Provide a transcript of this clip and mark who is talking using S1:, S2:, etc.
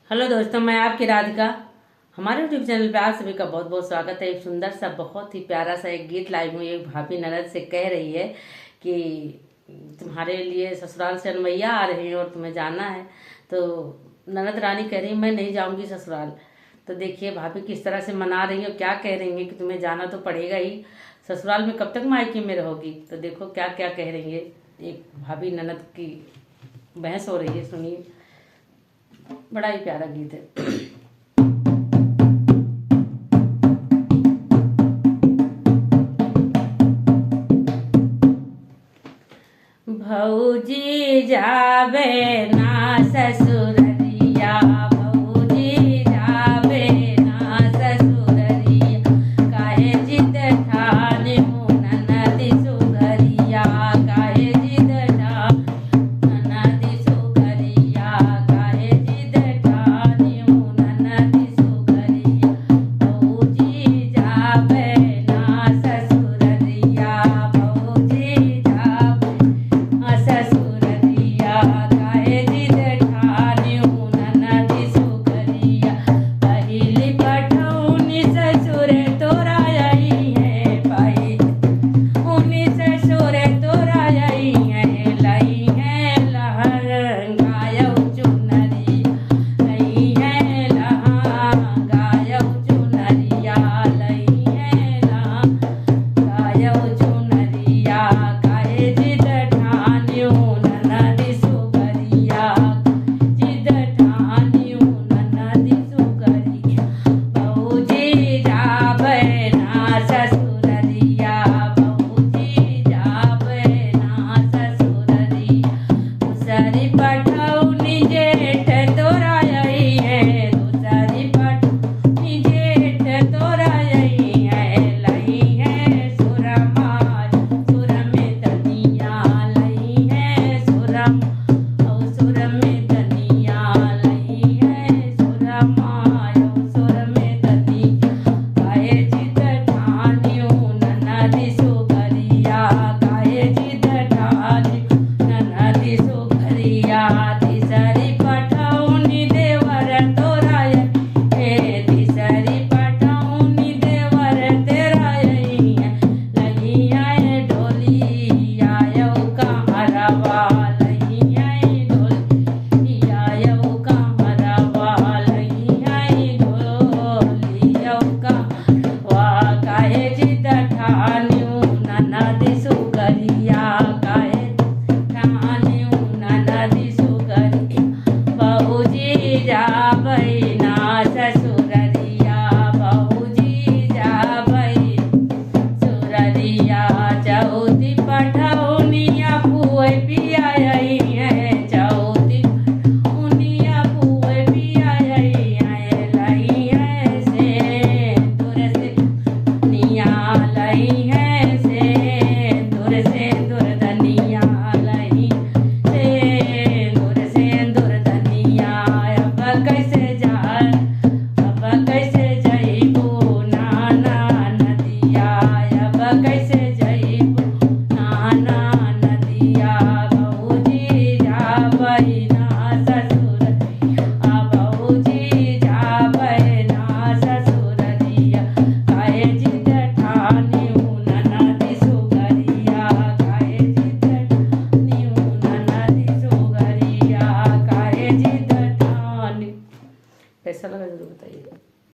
S1: Hello दोस्तों, मैं आपकी राधिका। हमारे यूट्यूब चैनल पे आप सभी का बहुत बहुत स्वागत है। एक सुंदर सा, बहुत ही प्यारा सा एक गीत लाई हूँ। एक भाभी ननद से कह रही है कि तुम्हारे लिए ससुराल से अनमैया आ रहे हैं और तुम्हें जाना है। तो ननद रानी कह रही मैं नहीं जाऊंगी ससुराल। तो देखिए भाभी किस तरह से मना रही है और क्या कह रही है कि तुम्हें जाना तो पड़ेगा ही। ससुराल में कब तक मायके में रहोगी। तो देखो क्या क्या कह रही है। एक भाभी ननद की बहस हो रही है, सुनिए। बड़ा ही प्यारा गीत है। भौजी जावे ना ससुररिया, भौजी जावे ना ससुररिया, काहे जिद ठाने ननद सुघरिया, काहे जिद ठाने ननद सुघरिया, काहे जिद ठाने ननद सुघरिया, भौजी जावे ना ससुररिया, भौजी जावे ससुररिया, काहे जिद ठान्यू ननद सुघरिया, पहिली पठौनी ससुर तोरा आई है, पहिली ससुर तोरा आई है, लई है लहंगायौ चुनरी, लई है लहंगायौ चुनरिया, लई है लहंगायौ चुनरिया, काहे जिद ठान्यू ननद सुघरिया, जिद ठान्यू ननद सुघरिया, भौजी जावे ना ससुररिया, भौजी जावे ना ससुररिया, दूसरी पठौनी जेठ तोरा आई है, दूसरी पठौनी जेठ तोरा आई है, लई है सुरमाय सुर में तनिया, लई है सुरम और सुर में तनिया, लई है सुरमाय और सुर में तनिया, काहे जिद ठान्यू ननद सुघरिया, काहे जिद ठान्यू ननद सुघरिया, तीसरी पठौनी देवर तोरा है, तीसरी पठौनी देवर तेरा आई है, लई है ढोली आयो कहरवा, लई है ढोली आयो कहरवा, लई है ढोली आयो कहरवा, काहे जिद ठान्यू ननद सुघरिया, काहे ठान्यू ननद सुघरिया, भौजी जाबै ना ससुररिया, भौजी जाबै सुररिया, चौथी पठौनिया पुए पिया आई है, चौथी पठौनिया पुए पिया आई है, लई है सिंदूर से धनिया, लई है सिंदूर धनिया, लई सिंदूर धनिया, अब कैसे जा, अब कैसे जइबू नाना नदिया, अब कैसे जइबू नाना नदिया, भौजी जाबै ना ससुररिया, भौजी जाबै ना ससुररिया, काहे जिद ठान्यू ननद सुघरिया, काहे जिद ठान्यू ननद सुघरिया, काहे जिद ठान्यू। कैसा लगा जरूर बताइएगा।